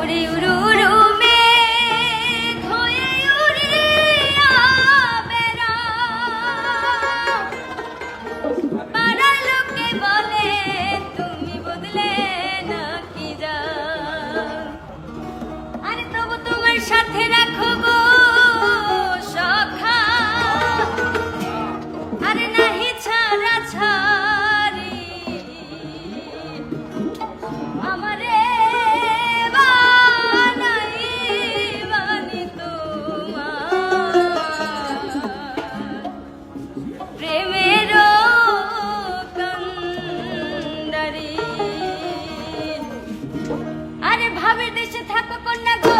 উড়ি উড়ু উড়ু মেঘ হয়ে উড়িয়া বেড়াও। পাড়ার লোকে বলে তুমি বদলে নাকি যাও। আরে তবু তোমার সাথে রাখো গো সখা, আরে নাহি ছাড়া ছাড়ি আমারে বানাই বানি তোমার প্রেমের কান্ডারি। আরে ভাবের দেশে থাকো কন্যা গো